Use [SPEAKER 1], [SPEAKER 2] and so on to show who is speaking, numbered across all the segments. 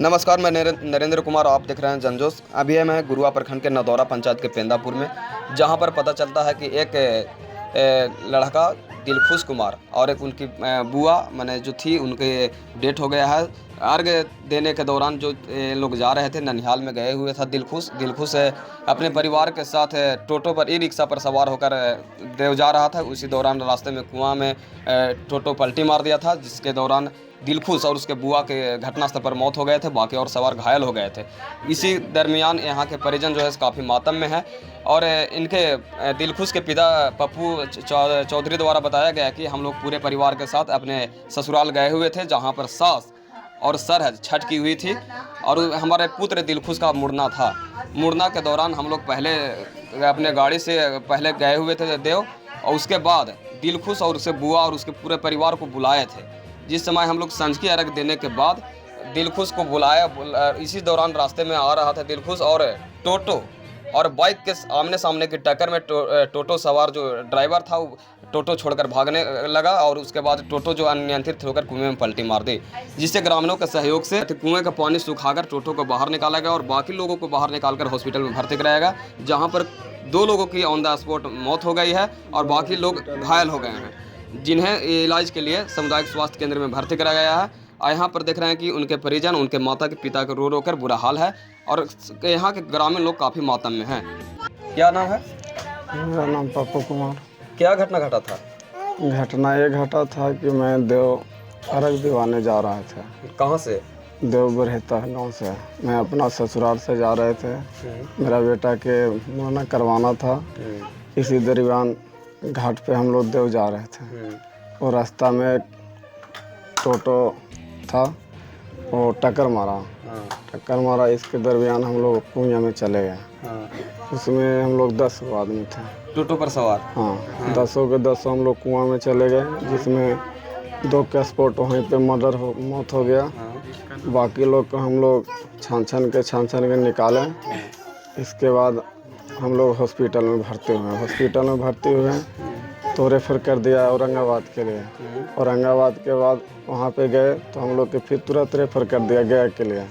[SPEAKER 1] नमस्कार, मैं नरेंद्र कुमार। आप देख रहे हैं जनजोश। अभी मैं गुरुआ प्रखंड के नदौरा पंचायत के पेंदापुर में, जहां पर पता चलता है कि एक लड़का दिलखुश कुमार और एक उनकी बुआ मैंने जो थी उनके डेथ हो गया है। अर्घ देने के दौरान जो लोग जा रहे थे, ननिहाल में गए हुए था दिलखुश अपने परिवार के साथ टोटो पर, ई रिक्शा पर सवार होकर देव जा रहा था। उसी दौरान रास्ते में कुआं में टोटो पलटी मार दिया था, जिसके दौरान दिलखुश और उसके बुआ के घटनास्थल पर मौत हो गए थे। बाकी और सवार घायल हो गए थे। इसी दरमियान यहाँ के परिजन जो है काफ़ी मातम में है। और इनके दिलखुश के पिता पप्पू चौधरी द्वारा बताया गया कि हम लोग पूरे परिवार के साथ अपने ससुराल गए हुए थे, जहाँ पर सास और सरहद छठ की हुई थी। और हमारे पुत्र दिलखुश का मुड़ना था। मुड़ना के दौरान हम लोग पहले अपने गाड़ी से पहले गए हुए थे देव, और उसके बाद दिलखुश और उसके बुआ और उसके पूरे परिवार को बुलाए थे। जिस समय हम लोग संझकी अर्घ देने के बाद दिलखुश को बुलाया, इसी दौरान रास्ते में आ रहा था दिलखुश और टोटो और बाइक के आमने सामने की टक्कर में टोटो सवार जो ड्राइवर था वो टोटो छोड़कर भागने लगा। और उसके बाद टोटो जो अनियंत्रित होकर कुएं में पलटी मार दी, जिससे ग्रामीणों के सहयोग से कुएं का पानी सुखाकर टोटो को बाहर निकाला गया और बाकी लोगों को बाहर निकालकर हॉस्पिटल में भर्ती कराया गया, जहाँ पर 2 लोगों की ऑन द स्पॉट मौत हो गई है और बाकी लोग घायल हो गए हैं, जिन्हें इलाज के लिए सामुदायिक स्वास्थ्य केंद्र में भर्ती कराया गया है। यहाँ पर देख रहे हैं कि उनके परिजन, उनके माता के पिता के रो कर बुरा हाल है और यहाँ के ग्रामीण लोग काफ़ी मातम में हैं। क्या नाम है?
[SPEAKER 2] मेरा नाम पप्पू कुमार।
[SPEAKER 1] क्या घटना घटा था?
[SPEAKER 2] घटना ये घटा था कि मैं देव अर्घ दिवाने जा रहा था।
[SPEAKER 1] कहाँ से?
[SPEAKER 2] देव बरहेता गाँव से। मैं अपना ससुराल से जा रहे थे। मेरा बेटा के मुड़ना करवाना था। इसी दरमियान घाट पे हम लोग देव जा रहे थे और रास्ता में टोटो था, वो टक्कर मारा। इसके दरमियान हम लोग कुएं में चले गए। उसमें हम लोग 10 आदमी थे
[SPEAKER 1] टोटो पर सवार।
[SPEAKER 2] हाँ, 10 के 10 हम लोग कुआं में चले गए, जिसमें 2 के स्पॉट वहीं पे मौत हो गया। बाकी लोग को हम लोग छान छान के निकाले। इसके बाद हम लोग हॉस्पिटल में भर्ती हुए तो रेफ़र कर दिया औरंगाबाद के लिए। औरंगाबाद के बाद वहाँ पे गए तो हम लोग के फिर तुरंत रेफ़र कर दिया गया के लिए।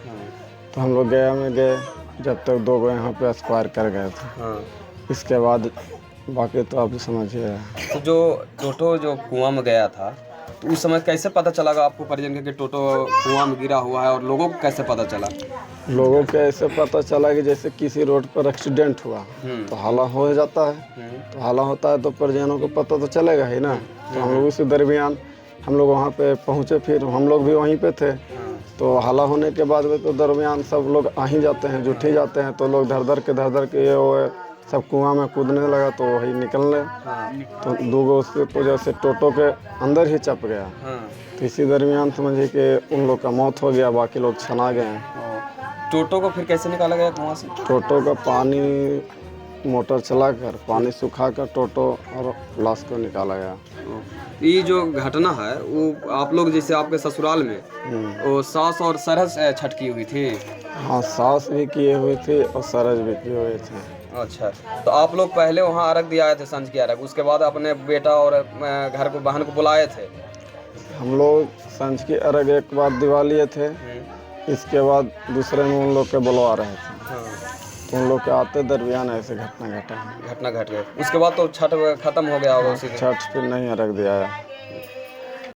[SPEAKER 2] तो हम लोग गया में गए, जब तक 2 यहाँ पे एक्सपायर कर गए थे। इसके बाद बाकी तो आप समझिए।
[SPEAKER 1] तो जो टोटो जो कुआं में गया था, तो उस समय कैसे पता चला आपको परिजन के कि टोटो कुआं में गिरा हुआ है, और लोगों को कैसे पता चला?
[SPEAKER 2] लोगों को ऐसे पता चला कि जैसे किसी रोड पर एक्सीडेंट हुआ तो हाला हो जाता है। तो हाला होता है तो परिजनों को पता तो चलेगा ही ना। तो हम लोग उसी दरमियान हम लोग वहाँ पे पहुँचे, फिर हम लोग भी वहीं पे थे। तो हाला होने के बाद में तो दरमियान सब लोग आ ही जाते हैं, जुट ही जाते हैं। तो लोग धर धर के ये वो सब कुआं में कूदने लगा, तो वही निकलने तो 2 गो उसके वजह से टोटो के अंदर ही चप गया। तो इसी दरमियान समझिए कि उन लोग का मौत हो गया, बाकी लोग छना गए हैं।
[SPEAKER 1] टोटो को फिर कैसे निकाला गया कुआं से?
[SPEAKER 2] टोटो का पानी मोटर चलाकर पानी सुखाकर टोटो और लाश को निकाला गया।
[SPEAKER 1] ये जो घटना है वो आप लोग जैसे आपके ससुराल में वो सास और सरहद छठ की हुई थी?
[SPEAKER 2] हाँ, सास भी किए हुए थे और सरहद भी किए हुए थे।
[SPEAKER 1] अच्छा, तो आप लोग पहले वहाँ अर्घ दिया आए थे, संझ की अर्घ, उसके बाद अपने बेटा और घर को बहन को बुलाए थे?
[SPEAKER 2] हम लोग संझ की अर्घ एक बार दिवा लिए थे। इसके बाद दूसरे में उन लोग के बुलवा रहे थे। तो उन लोग के आते दरमियान ऐसे घटना घट गई।
[SPEAKER 1] उसके बाद तो छठ खत्म हो गया होगा उसी दिन?
[SPEAKER 2] छठ फिर नहीं अर्घ दिया है।